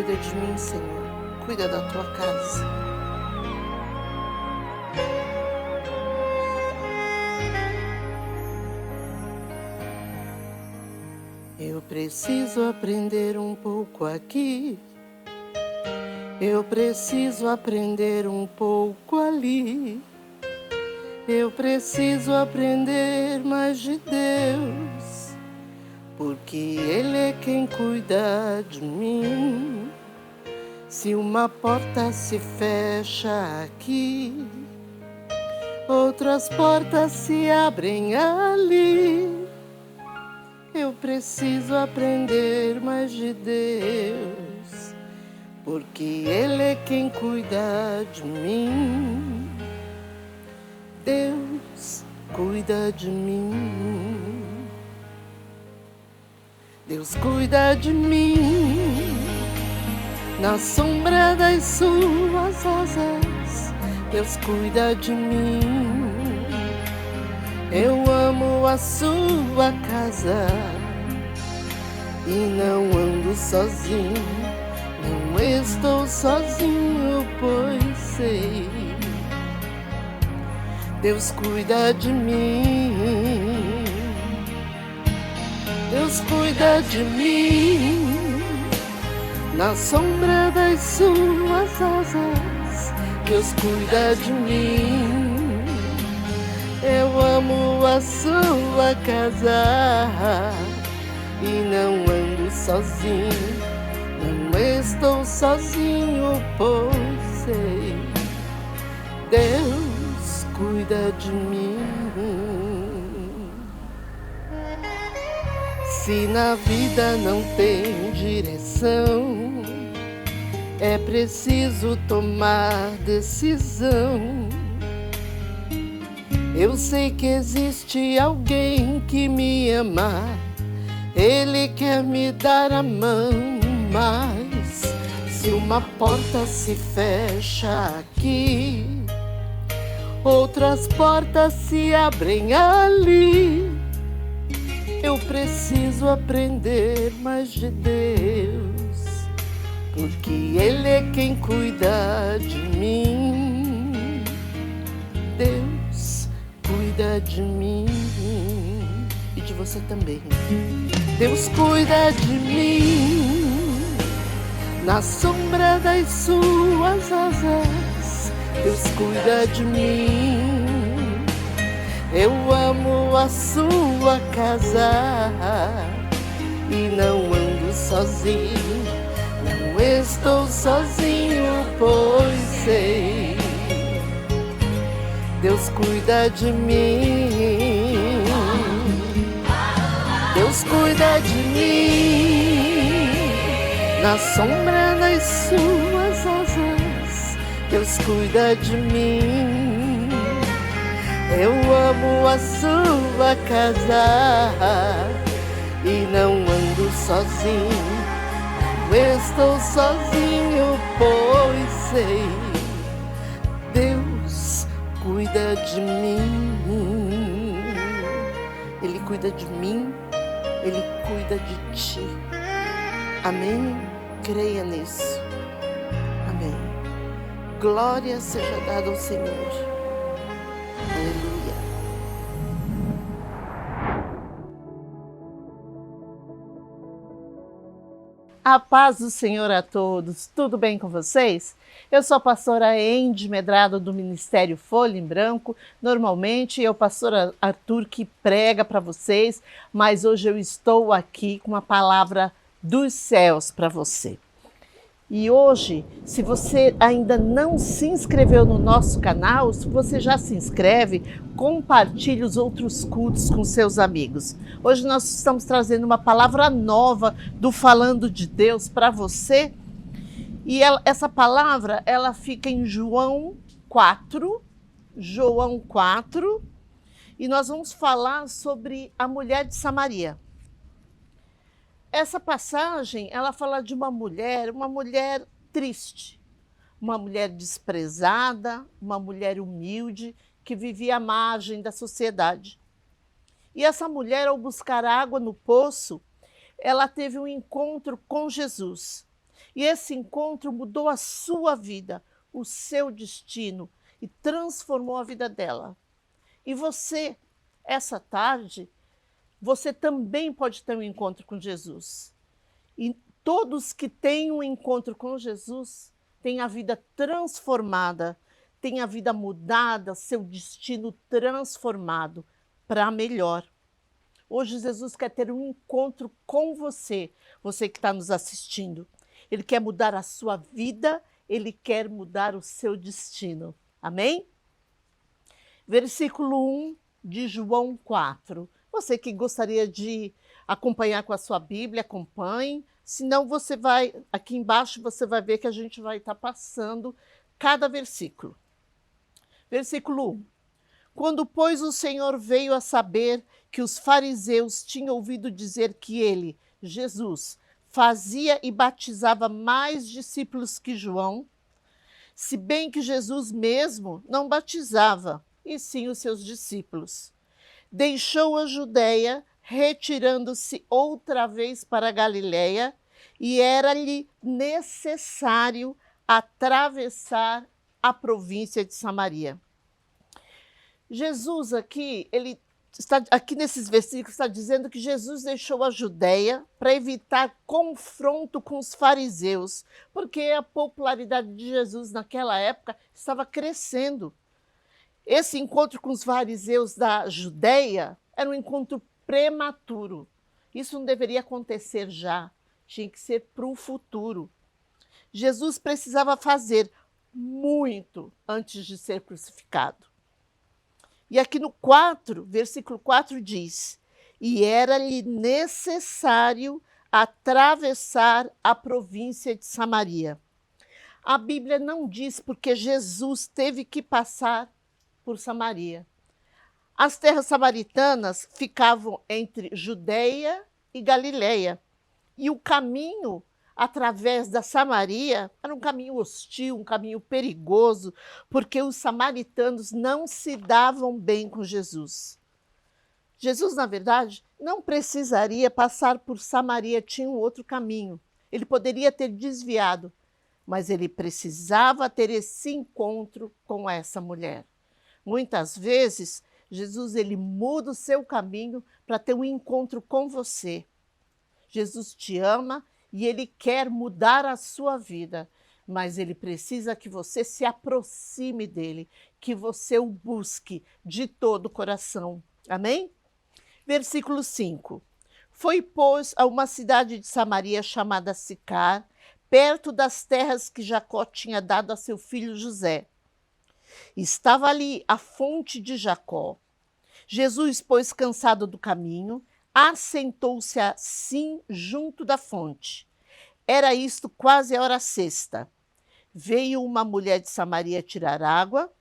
Cuida de mim, Senhor. Cuida da tua casa. Eu preciso aprender um pouco aqui. Eu preciso aprender um pouco ali. Eu preciso aprender mais de Deus, porque Ele é quem cuida de mim. Se uma porta se fecha aqui, outras portas se abrem ali. Eu preciso aprender mais de Deus, porque Ele é quem cuida de mim. Deus cuida de mim. Deus cuida de mim. Na sombra das suas asas, Deus cuida de mim. Eu amo a sua casa e não ando sozinho, não estou sozinho, pois sei. Deus cuida de mim. Deus cuida de mim. Na sombra das suas asas, Deus cuida de mim. Eu amo a sua casa e não ando sozinho, não estou sozinho, pois sei. Deus cuida de mim. Se na vida não tem direção, é preciso tomar decisão. Eu sei que existe alguém que me ama, Ele quer me dar a mão, mas se uma porta se fecha aqui, outras portas se abrem ali. Eu preciso aprender mais de Deus, porque Ele é quem cuida de mim. Deus cuida de mim e de você também. Deus cuida de mim. Na sombra das suas asas, Deus cuida de mim. Eu amo a sua casa e não ando sozinho, não estou sozinho, pois sei. Deus cuida de mim. Deus cuida de mim. Na sombra das suas asas, Deus cuida de mim. Eu amo a sua casa e não ando sozinho, não estou sozinho, pois sei. Deus cuida de mim. Ele cuida de mim, Ele cuida de ti. Amém? Creia nisso. Amém. Glória seja dada ao Senhor. Aleluia. A paz do Senhor a todos. Tudo bem com vocês? Eu sou a pastora Endy Medrado do Ministério Folha em Branco. Normalmente é o pastor Arthur que prega para vocês, mas hoje eu estou aqui com uma palavra dos céus para você. E hoje, se você ainda não se inscreveu no nosso canal, se você já se inscreve, compartilhe os outros cultos com seus amigos. Hoje nós estamos trazendo uma palavra nova do Falando de Deus para você. E essa palavra, ela fica em João 4, e nós vamos falar sobre a mulher de Samaria. Essa passagem, ela fala de uma mulher triste, uma mulher desprezada, uma mulher humilde, que vivia à margem da sociedade. E essa mulher, ao buscar água no poço, ela teve um encontro com Jesus. E esse encontro mudou a sua vida, o seu destino, e transformou a vida dela. E você, essa tarde, você também pode ter um encontro com Jesus. E todos que têm um encontro com Jesus têm a vida transformada, têm a vida mudada, seu destino transformado para melhor. Hoje Jesus quer ter um encontro com você, você que está nos assistindo. Ele quer mudar a sua vida, ele quer mudar o seu destino. Amém? Versículo 1 de João 4. Você que gostaria de acompanhar com a sua Bíblia, acompanhe. Senão você vai, aqui embaixo você vai ver que a gente vai estar passando cada versículo. Versículo 1. Quando, pois, o Senhor veio a saber que os fariseus tinham ouvido dizer que ele, Jesus, fazia e batizava mais discípulos que João, se bem que Jesus mesmo não batizava, e sim os seus discípulos. Deixou a Judéia, retirando-se outra vez para a Galiléia, e era-lhe necessário atravessar a província de Samaria. Jesus aqui, ele está aqui nesses versículos está dizendo que Jesus deixou a Judéia para evitar confronto com os fariseus, porque a popularidade de Jesus naquela época estava crescendo. Esse encontro com os fariseus da Judéia era um encontro prematuro. Isso não deveria acontecer já, tinha que ser para o futuro. Jesus precisava fazer muito antes de ser crucificado. E aqui no 4, versículo 4 diz: e era-lhe necessário atravessar a província de Samaria. A Bíblia não diz porque Jesus teve que passar por Samaria. As terras samaritanas ficavam entre Judeia e Galiléia. E o caminho através da Samaria era um caminho hostil, um caminho perigoso, porque os samaritanos não se davam bem com Jesus. Jesus, na verdade, não precisaria passar por Samaria, tinha um outro caminho. Ele poderia ter desviado, mas ele precisava ter esse encontro com essa mulher. Muitas vezes, Jesus ele muda o seu caminho para ter um encontro com você. Jesus te ama e ele quer mudar a sua vida, mas ele precisa que você se aproxime dele, que você o busque de todo o coração. Amém? Versículo 5. Foi, pois, a uma cidade de Samaria chamada Sicar, perto das terras que Jacó tinha dado a seu filho José. Estava ali a fonte de Jacó. Jesus, pois, cansado do caminho, assentou-se assim junto da fonte. Era isto quase a hora sexta. Veio uma mulher de Samaria tirar água.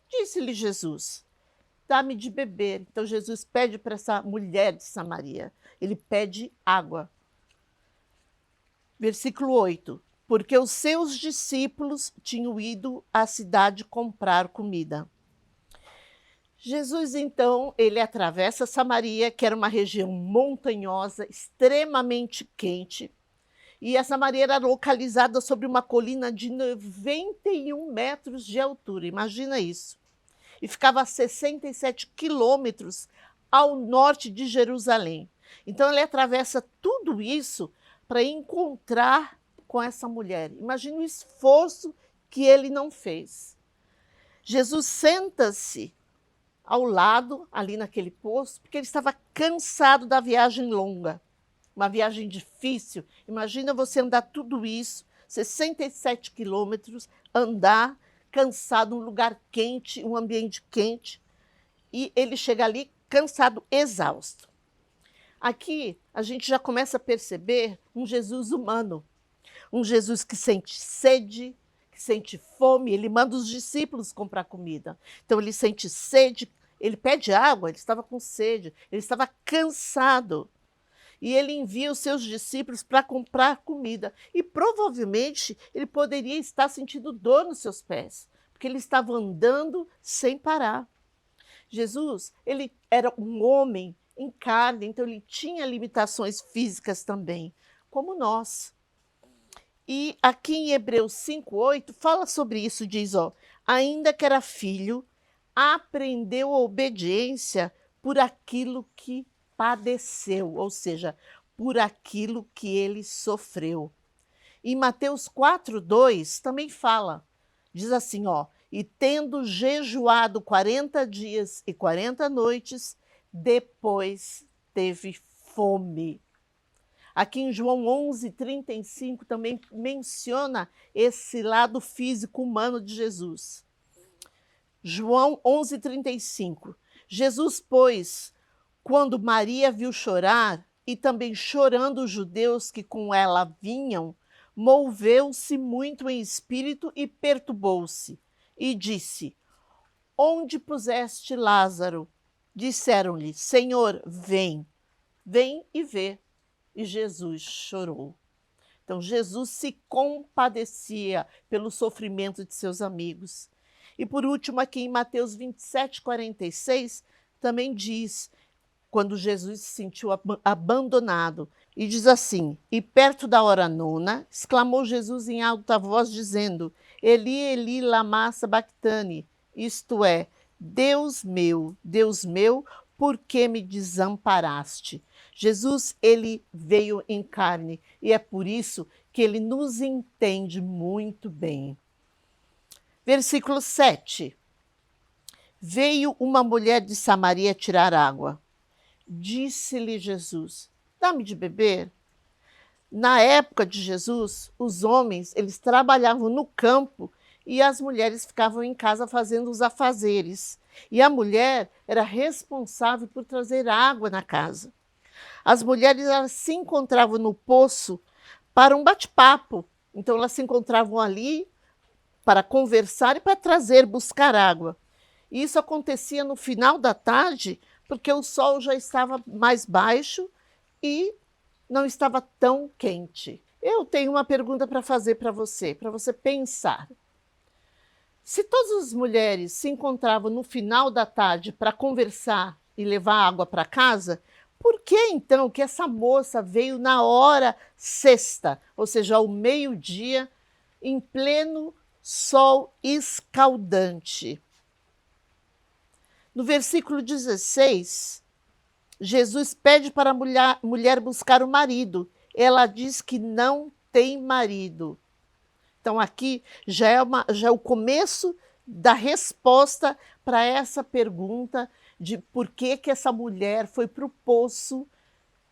Disse-lhe Jesus: dá-me de beber. Então Jesus pede para essa mulher de Samaria. Ele pede água. Versículo 8. Porque os seus discípulos tinham ido à cidade comprar comida. Jesus, então, ele atravessa Samaria, que era uma região montanhosa, extremamente quente, e a Samaria era localizada sobre uma colina de 91 metros de altura, imagina isso. E ficava a 67 quilômetros ao norte de Jerusalém. Então, ele atravessa tudo isso para encontrar com essa mulher. Imagina o esforço que ele não fez. Jesus senta-se ao lado, ali naquele poço, porque ele estava cansado da viagem longa, uma viagem difícil. Imagina você andar tudo isso, 67 quilômetros, andar cansado, um lugar quente, um ambiente quente, e ele chega ali cansado, exausto. Aqui a gente já começa a perceber um Jesus humano, um Jesus que sente sede, que sente fome, ele manda os discípulos comprar comida. Então ele sente sede, ele pede água, ele estava com sede, ele estava cansado. E ele envia os seus discípulos para comprar comida. E provavelmente ele poderia estar sentindo dor nos seus pés, porque ele estava andando sem parar. Jesus, ele era um homem em carne, então ele tinha limitações físicas também, como nós. E aqui em Hebreus 5:8 fala sobre isso, diz, ó, ainda que era filho, aprendeu a obediência por aquilo que padeceu, ou seja, por aquilo que ele sofreu. Em Mateus 4:2 também fala, diz assim, ó, e tendo jejuado 40 dias e 40 noites, depois teve fome. Aqui em João 11:35 também menciona esse lado físico humano de Jesus. João 11:35. Jesus, pois, quando Maria viu chorar, e também chorando os judeus que com ela vinham, moveu-se muito em espírito e perturbou-se, e disse: onde puseste Lázaro? Disseram-lhe: Senhor, vem. Vem e vê. E Jesus chorou. Então, Jesus se compadecia pelo sofrimento de seus amigos. E por último, aqui em Mateus 27:46, também diz, quando Jesus se sentiu abandonado, e diz assim: e perto da hora nona, exclamou Jesus em alta voz, dizendo: Eli, Eli, lama sabachthani, isto é, Deus meu, por que me desamparaste? Jesus, ele veio em carne, e é por isso que ele nos entende muito bem. Versículo 7. Veio uma mulher de Samaria tirar água. Disse-lhe Jesus: dá-me de beber. Na época de Jesus, os homens, eles trabalhavam no campo e as mulheres ficavam em casa fazendo os afazeres. E a mulher era responsável por trazer água na casa. As mulheres, elas se encontravam no poço para um bate-papo. Então elas se encontravam ali para conversar e para buscar água. E isso acontecia no final da tarde, porque o sol já estava mais baixo e não estava tão quente. Eu tenho uma pergunta para fazer para você pensar. Se todas as mulheres se encontravam no final da tarde para conversar e levar água para casa, por que então que essa moça veio na hora sexta, ou seja, ao meio-dia, em pleno sol escaldante? No versículo 16, Jesus pede para a mulher buscar o marido. Ela diz que não tem marido. Então, aqui já é o começo da resposta para essa pergunta de por que essa mulher foi para o poço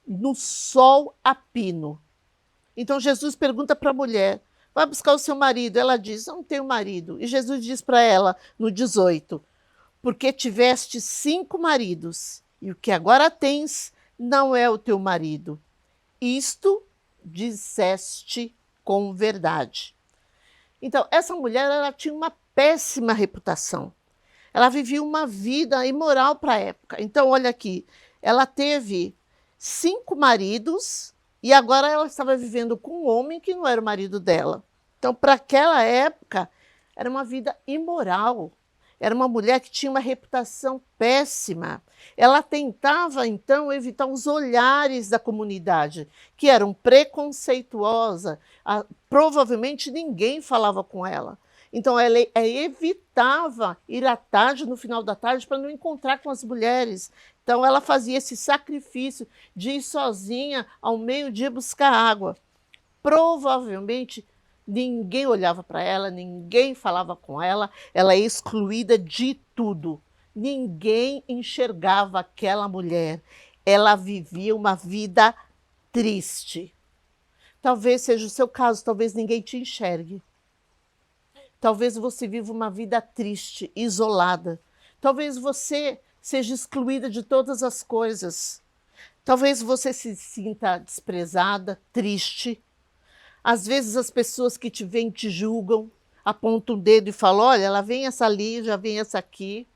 no sol a pino. Então, Jesus pergunta para a mulher: vai buscar o seu marido? Ela diz: não tenho marido. E Jesus diz para ela, no 18: porque tiveste 5 maridos, e o que agora tens não é o teu marido. Isto disseste com verdade. Então, essa mulher, ela tinha uma péssima reputação. Ela vivia uma vida imoral para a época. Então, olha aqui, ela teve 5 maridos e agora ela estava vivendo com um homem que não era o marido dela. Então, para aquela época, era uma vida imoral. Era uma mulher que tinha uma reputação péssima. Ela tentava, então, evitar os olhares da comunidade, que eram preconceituosas. Provavelmente ninguém falava com ela. Então, ela evitava ir à tarde, no final da tarde, para não encontrar com as mulheres. Então, ela fazia esse sacrifício de ir sozinha ao meio-dia buscar água. Provavelmente, ninguém olhava para ela, ninguém falava com ela, ela é excluída de tudo. Ninguém enxergava aquela mulher. Ela vivia uma vida triste. Talvez seja o seu caso, talvez ninguém te enxergue. Talvez você viva uma vida triste, isolada. Talvez você seja excluída de todas as coisas. Talvez você se sinta desprezada, triste. Às vezes as pessoas que te veem te julgam, apontam o dedo e falam: olha, ela vem essa ali, já vem essa aqui.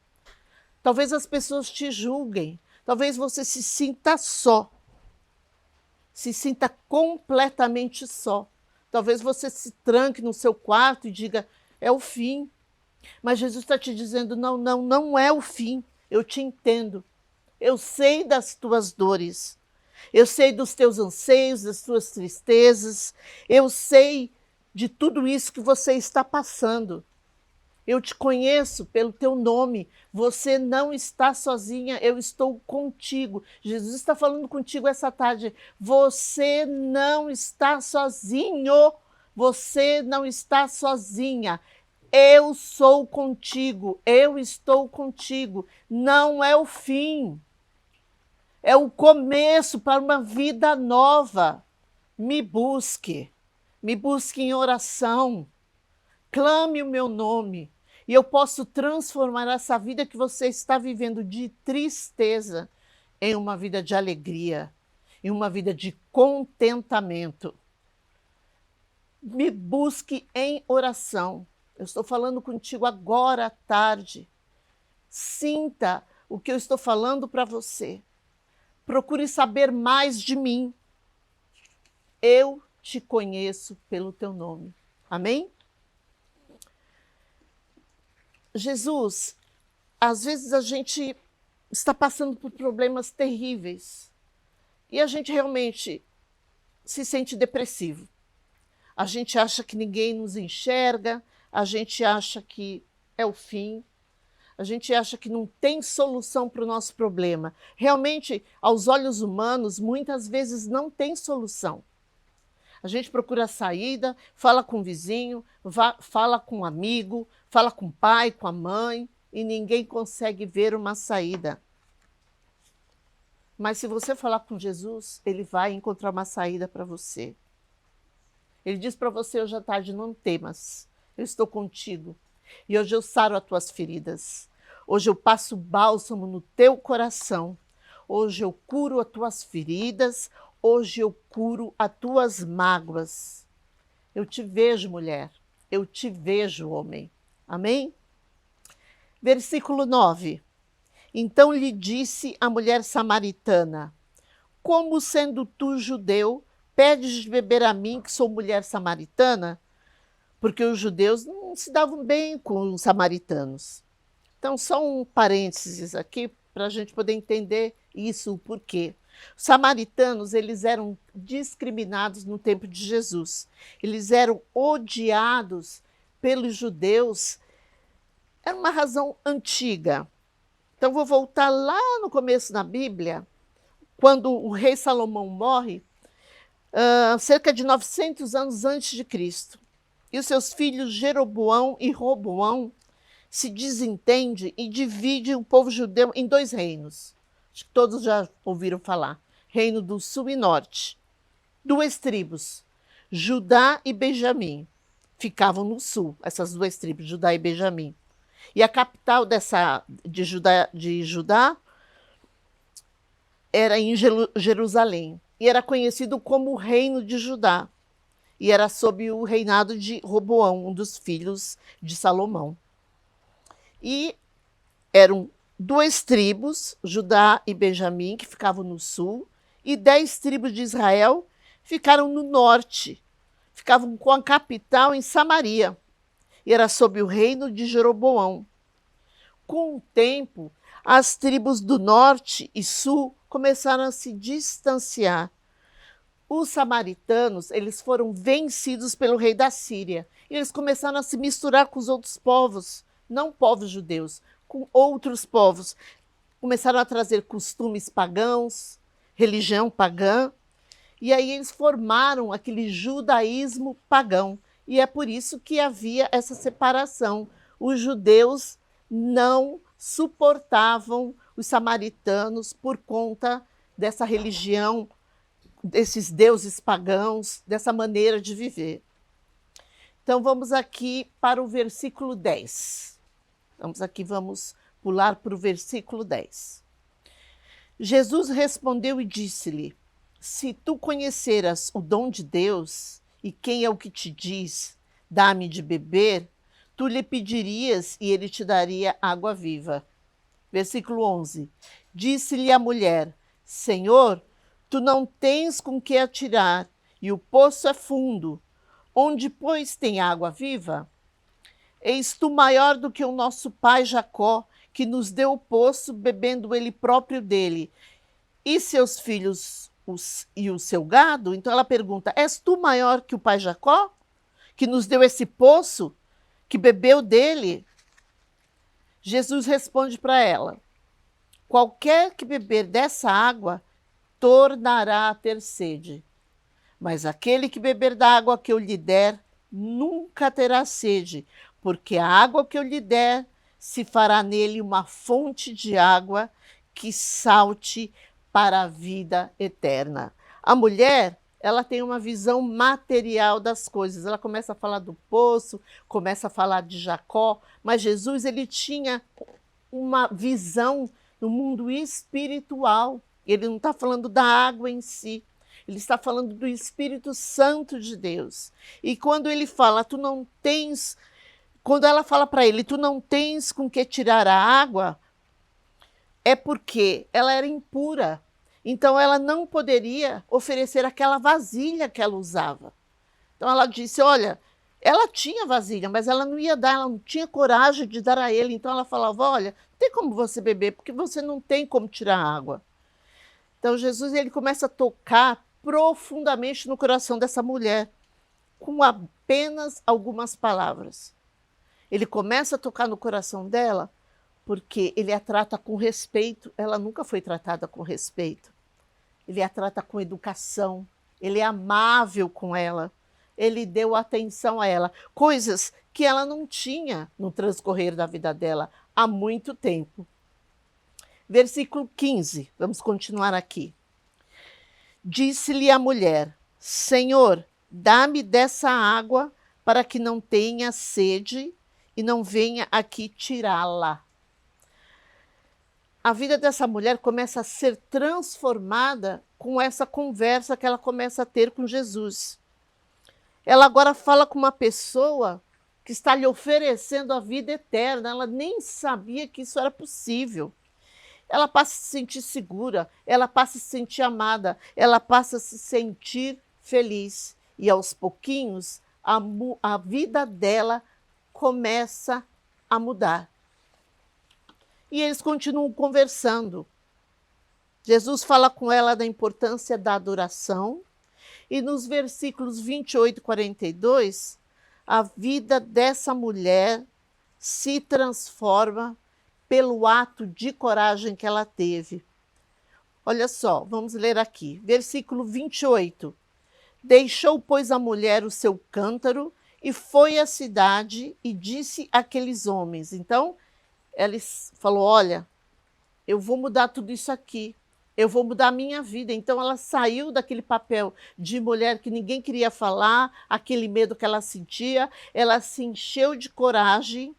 Talvez as pessoas te julguem. Talvez você se sinta só. Se sinta completamente só. Talvez você se tranque no seu quarto e diga: é o fim. Mas Jesus está te dizendo: não é o fim. Eu te entendo. Eu sei das tuas dores. Eu sei dos teus anseios, das tuas tristezas. Eu sei de tudo isso que você está passando. Eu te conheço pelo teu nome. Você não está sozinha, eu estou contigo. Jesus está falando contigo essa tarde. Você não está sozinho. Você não está sozinha. Eu sou contigo. Eu estou contigo. Não é o fim. É o começo para uma vida nova. Me busque. Me busque em oração. Clame o meu nome e eu posso transformar essa vida que você está vivendo de tristeza em uma vida de alegria, em uma vida de contentamento. Me busque em oração. Eu estou falando contigo agora à tarde. Sinta o que eu estou falando para você. Procure saber mais de mim. Eu te conheço pelo teu nome. Amém? Jesus, às vezes a gente está passando por problemas terríveis e a gente realmente se sente depressivo. A gente acha que ninguém nos enxerga, a gente acha que é o fim, a gente acha que não tem solução para o nosso problema. Realmente, aos olhos humanos, muitas vezes não tem solução. A gente procura saída, fala com o vizinho, fala com um amigo, fala com o pai, com a mãe, e ninguém consegue ver uma saída. Mas se você falar com Jesus, ele vai encontrar uma saída para você. Ele diz para você hoje à tarde, não temas, eu estou contigo. E hoje eu saro as tuas feridas. Hoje eu passo bálsamo no teu coração. Hoje eu curo as tuas feridas. Hoje eu curo as tuas mágoas. Eu te vejo, mulher. Eu te vejo, homem. Amém? Versículo 9. Então lhe disse a mulher samaritana: como sendo tu judeu, pedes de beber a mim, que sou mulher samaritana? Porque os judeus não se davam bem com os samaritanos. Então, só um parênteses aqui para a gente poder entender isso, o porquê. Os samaritanos, eles eram discriminados no tempo de Jesus. Eles eram odiados pelos judeus. Era uma razão antiga. Então, vou voltar lá no começo da Bíblia, quando o rei Salomão morre, cerca de 900 anos antes de Cristo. E os seus filhos Jeroboão e Roboão se desentendem e dividem o povo judeu em dois reinos. Acho que todos já ouviram falar. Reino do Sul e Norte. Duas tribos, Judá e Benjamim, ficavam no sul, essas duas tribos, Judá e Benjamim. E a capital de Judá era em Jerusalém. E era conhecido como o Reino de Judá. E era sob o reinado de Roboão, um dos filhos de Salomão. E eram duas tribos, Judá e Benjamim, que ficavam no sul, e 10 tribos de Israel ficaram no norte. Ficavam com a capital em Samaria. E era sob o reino de Jeroboão. Com o tempo, as tribos do norte e sul começaram a se distanciar. Os samaritanos, eles foram vencidos pelo rei da Síria. E eles começaram a se misturar com os outros povos, não povos judeus, com outros povos. Começaram a trazer costumes pagãos, religião pagã. E aí eles formaram aquele judaísmo pagão. E é por isso que havia essa separação. Os judeus não suportavam os samaritanos por conta dessa religião, desses deuses pagãos, dessa maneira de viver. Então vamos aqui para o versículo 10. Vamos pular para o versículo 10. Jesus respondeu e disse-lhe: se tu conheceras o dom de Deus, e quem é o que te diz, dá-me de beber, tu lhe pedirias e ele te daria água viva. Versículo 11. Disse-lhe a mulher: Senhor, tu não tens com que atirar, e o poço é fundo. Onde, pois, tem água viva? Eis tu maior do que o nosso pai Jacó, que nos deu o poço, bebendo ele próprio dele, e seus filhos e o seu gado? Então ela pergunta: és tu maior que o pai Jacó, que nos deu esse poço, que bebeu dele? Jesus responde para ela: qualquer que beber dessa água tornará a ter sede. Mas aquele que beber da água que eu lhe der, nunca terá sede, porque a água que eu lhe der se fará nele uma fonte de água que salte para a vida eterna. A mulher, ela tem uma visão material das coisas. Ela começa a falar do poço, começa a falar de Jacó, mas Jesus, ele tinha uma visão no mundo espiritual. Ele não está falando da água em si, ele está falando do Espírito Santo de Deus. E quando ele fala, quando ela fala para ele, tu não tens com que tirar a água, é porque ela era impura. Então ela não poderia oferecer aquela vasilha que ela usava. Então ela disse, olha, ela tinha vasilha, mas ela não ia dar, ela não tinha coragem de dar a ele. Então ela falava, olha, não tem como você beber, porque você não tem como tirar a água. Então Jesus, ele começa a tocar profundamente no coração dessa mulher, com apenas algumas palavras. Ele começa a tocar no coração dela, porque ele a trata com respeito. Ela nunca foi tratada com respeito. Ele a trata com educação, ele é amável com ela, ele deu atenção a ela, coisas que ela não tinha no transcorrer da vida dela há muito tempo. Versículo 15, vamos continuar aqui. Disse-lhe a mulher: Senhor, dá-me dessa água para que não tenha sede e não venha aqui tirá-la. A vida dessa mulher começa a ser transformada com essa conversa que ela começa a ter com Jesus. Ela agora fala com uma pessoa que está lhe oferecendo a vida eterna. Ela nem sabia que isso era possível. Ela passa a se sentir segura, ela passa a se sentir amada, ela passa a se sentir feliz. E aos pouquinhos, a vida dela começa a mudar. E eles continuam conversando. Jesus fala com ela da importância da adoração. E nos versículos 28 e 42, a vida dessa mulher se transforma pelo ato de coragem que ela teve. Olha só, vamos ler aqui. Versículo 28. Deixou, pois, a mulher o seu cântaro e foi à cidade e disse àqueles homens. Então, ela falou, olha, eu vou mudar tudo isso aqui. Eu vou mudar a minha vida. Então, ela saiu daquele papel de mulher que ninguém queria falar, aquele medo que ela sentia. Ela se encheu de coragem,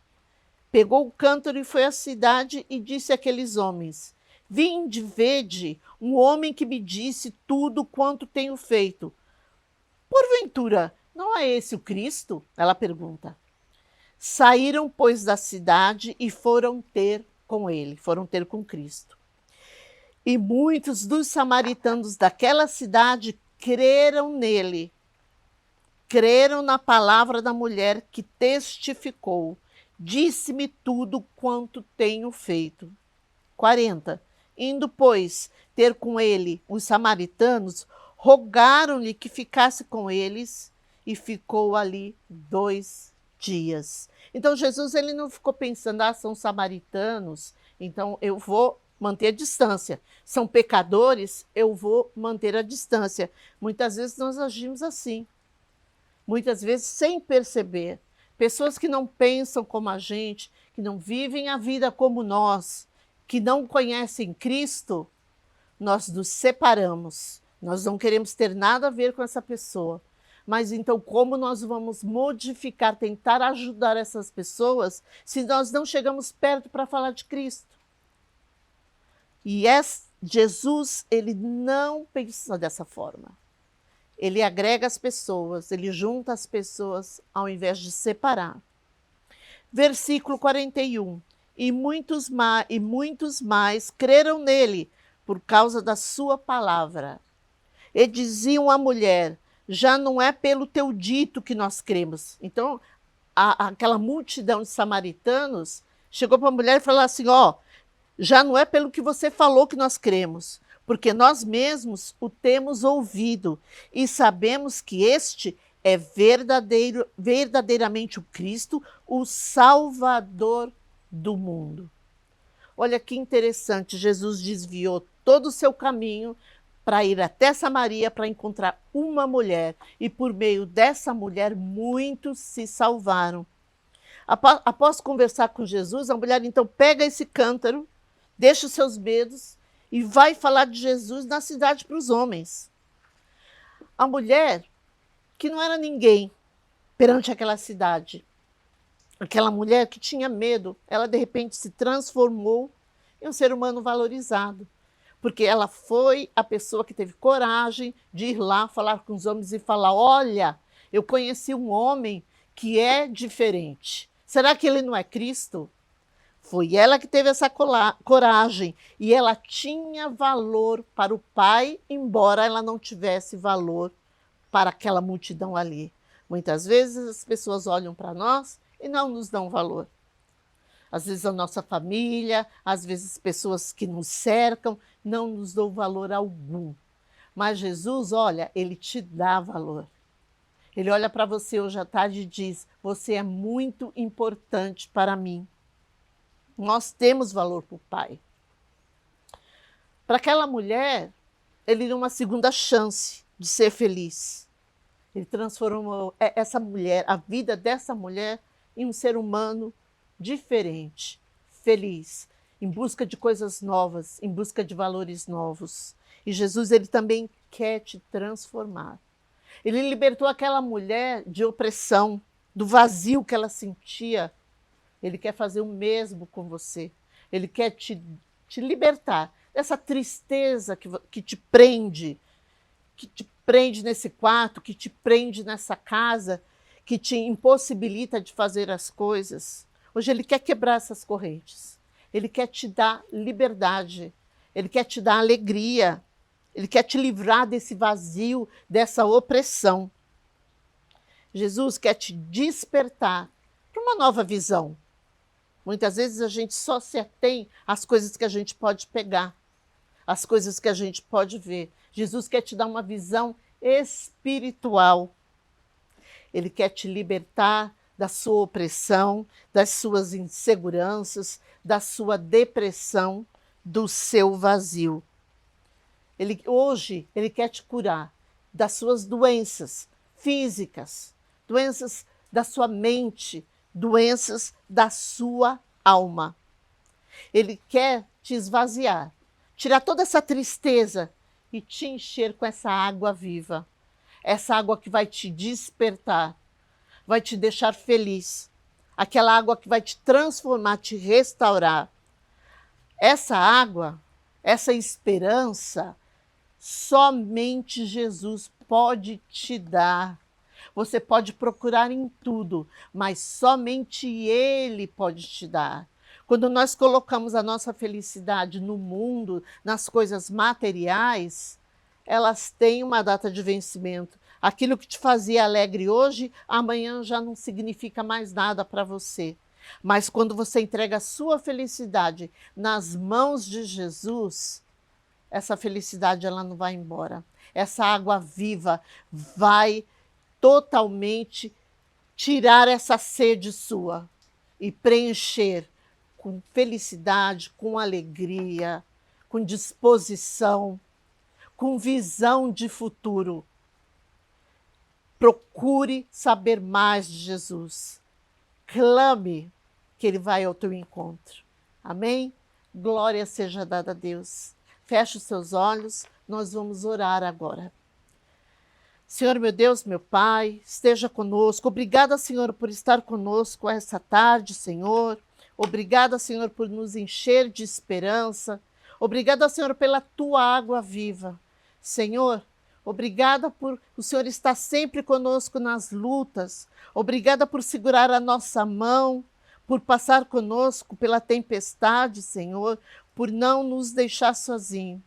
pegou o cântaro e foi à cidade e disse àqueles homens: Vinde, vede, um homem que me disse tudo quanto tenho feito. Porventura, não é esse o Cristo? Ela pergunta. Saíram, pois, da cidade e foram ter com ele, foram ter com Cristo. E muitos dos samaritanos daquela cidade creram nele, creram na palavra da mulher que testificou. Disse-me tudo quanto tenho feito. 40. Indo, pois, ter com ele os samaritanos, rogaram-lhe que ficasse com eles e ficou ali 2 dias. Então Jesus, ele não ficou pensando, são samaritanos, então eu vou manter a distância. São pecadores, eu vou manter a distância. Muitas vezes nós agimos assim. Muitas vezes sem perceber. Pessoas que não pensam como a gente, que não vivem a vida como nós, que não conhecem Cristo, nós nos separamos. Nós não queremos ter nada a ver com essa pessoa. Mas então, como nós vamos modificar, tentar ajudar essas pessoas, se nós não chegamos perto para falar de Cristo? E Jesus, ele não pensa dessa forma. Ele agrega as pessoas, ele junta as pessoas ao invés de separar. Versículo 41. E muitos mais creram nele por causa da sua palavra. E diziam à mulher: já não é pelo teu dito que nós cremos. Então, aquela multidão de samaritanos chegou para a mulher e falou assim, já não é pelo que você falou que nós cremos, porque nós mesmos o temos ouvido e sabemos que este é verdadeiramente o Cristo, o Salvador do mundo. Olha que interessante, Jesus desviou todo o seu caminho para ir até Samaria para encontrar uma mulher, e por meio dessa mulher muitos se salvaram. Após conversar com Jesus, a mulher então pega esse cântaro, deixa os seus medos e vai falar de Jesus na cidade para os homens. A mulher, que não era ninguém perante aquela cidade, aquela mulher que tinha medo, ela de repente se transformou em um ser humano valorizado, porque ela foi a pessoa que teve coragem de ir lá falar com os homens e falar: olha, eu conheci um homem que é diferente. Será que ele não é Cristo? Foi ela que teve essa coragem, e ela tinha valor para o Pai, embora ela não tivesse valor para aquela multidão ali. Muitas vezes as pessoas olham para nós e não nos dão valor. Às vezes a nossa família, às vezes pessoas que nos cercam, não nos dão valor algum. Mas Jesus, olha, ele te dá valor. Ele olha para você hoje à tarde e diz: você é muito importante para mim. Nós temos valor para o Pai. Para aquela mulher, ele deu uma segunda chance de ser feliz. Ele transformou essa mulher, a vida dessa mulher, em um ser humano diferente, feliz, em busca de coisas novas, em busca de valores novos. E Jesus, ele também quer te transformar. Ele libertou aquela mulher de opressão, do vazio que ela sentia. Ele quer fazer o mesmo com você. Ele quer te libertar dessa tristeza que te prende nesse quarto, que te prende nessa casa, que te impossibilita de fazer as coisas. Hoje ele quer quebrar essas correntes. Ele quer te dar liberdade. Ele quer te dar alegria. Ele quer te livrar desse vazio, dessa opressão. Jesus quer te despertar para uma nova visão. Muitas vezes a gente só se atém às coisas que a gente pode pegar, às coisas que a gente pode ver. Jesus quer te dar uma visão espiritual. Ele quer te libertar da sua opressão, das suas inseguranças, da sua depressão, do seu vazio. Hoje, ele quer te curar das suas doenças físicas, doenças da sua mente, doenças da sua alma. Ele quer te esvaziar, tirar toda essa tristeza e te encher com essa água viva. Essa água que vai te despertar, vai te deixar feliz. Aquela água que vai te transformar, te restaurar. Essa água, essa esperança, somente Jesus pode te dar. Você pode procurar em tudo, mas somente Ele pode te dar. Quando nós colocamos a nossa felicidade no mundo, nas coisas materiais, elas têm uma data de vencimento. Aquilo que te fazia alegre hoje, amanhã já não significa mais nada para você. Mas quando você entrega a sua felicidade nas mãos de Jesus, essa felicidade ela não vai embora. Essa água viva vai totalmente tirar essa sede sua e preencher com felicidade, com alegria, com disposição, com visão de futuro. Procure saber mais de Jesus. Clame que Ele vai ao teu encontro. Amém? Glória seja dada a Deus. Feche os seus olhos, nós vamos orar agora. Senhor, meu Deus, meu Pai, esteja conosco. Obrigada, Senhor, por estar conosco essa tarde, Senhor. Obrigada, Senhor, por nos encher de esperança. Obrigada, Senhor, pela tua água viva. Senhor, obrigada por o Senhor estar sempre conosco nas lutas. Obrigada por segurar a nossa mão, por passar conosco pela tempestade, Senhor, por não nos deixar sozinhos.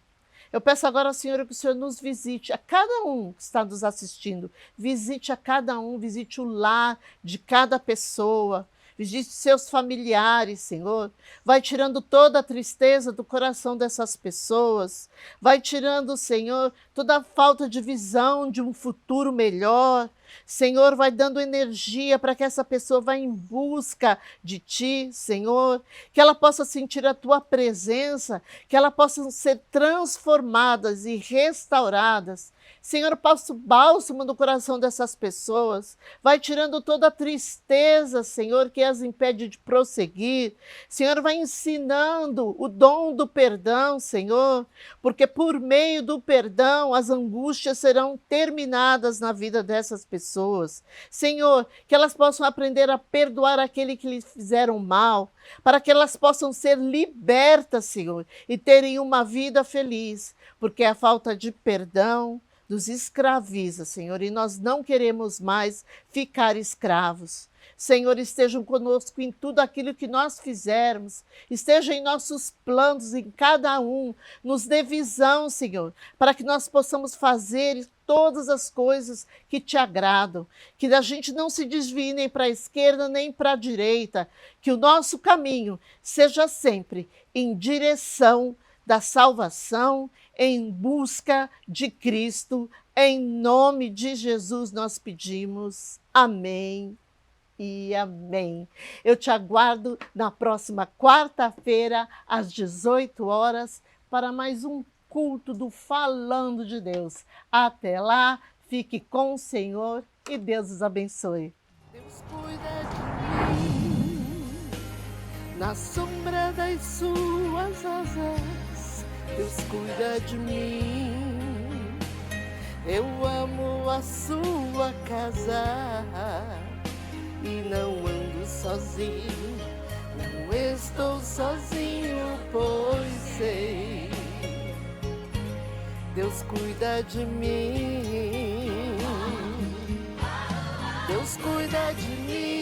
Eu peço agora, Senhor, que o Senhor nos visite, a cada um que está nos assistindo. Visite a cada um, visite o lar de cada pessoa. Visite seus familiares, Senhor. Vai tirando toda a tristeza do coração dessas pessoas. Vai tirando, Senhor, toda a falta de visão de um futuro melhor. Senhor, vai dando energia para que essa pessoa vá em busca de Ti, Senhor, que ela possa sentir a Tua presença, que ela possa ser transformadas e restauradas. Senhor, passa o bálsamo no coração dessas pessoas, vai tirando toda a tristeza, Senhor, que as impede de prosseguir. Senhor, vai ensinando o dom do perdão, Senhor, porque por meio do perdão as angústias serão terminadas na vida dessas pessoas. Senhor, que elas possam aprender a perdoar aquele que lhes fizeram mal, para que elas possam ser libertas, Senhor, e terem uma vida feliz, porque a falta de perdão nos escraviza, Senhor, e nós não queremos mais ficar escravos. Senhor, estejam conosco em tudo aquilo que nós fizermos, esteja em nossos planos, em cada um, nos dê visão, Senhor, para que nós possamos fazer todas as coisas que te agradam, que a gente não se desvie nem para a esquerda nem para a direita, que o nosso caminho seja sempre em direção da salvação, em busca de Cristo. Em nome de Jesus nós pedimos. Amém e amém. Eu te aguardo na próxima quarta-feira, às 18 horas, para mais um culto do Falando de Deus. Até lá, fique com o Senhor e Deus os abençoe. Deus cuida de mim, na sombra das suas asas, Deus cuida de mim. Eu amo a sua casa e não ando sozinho, não estou sozinho, pois sei, Deus cuida de mim, Deus cuida de mim.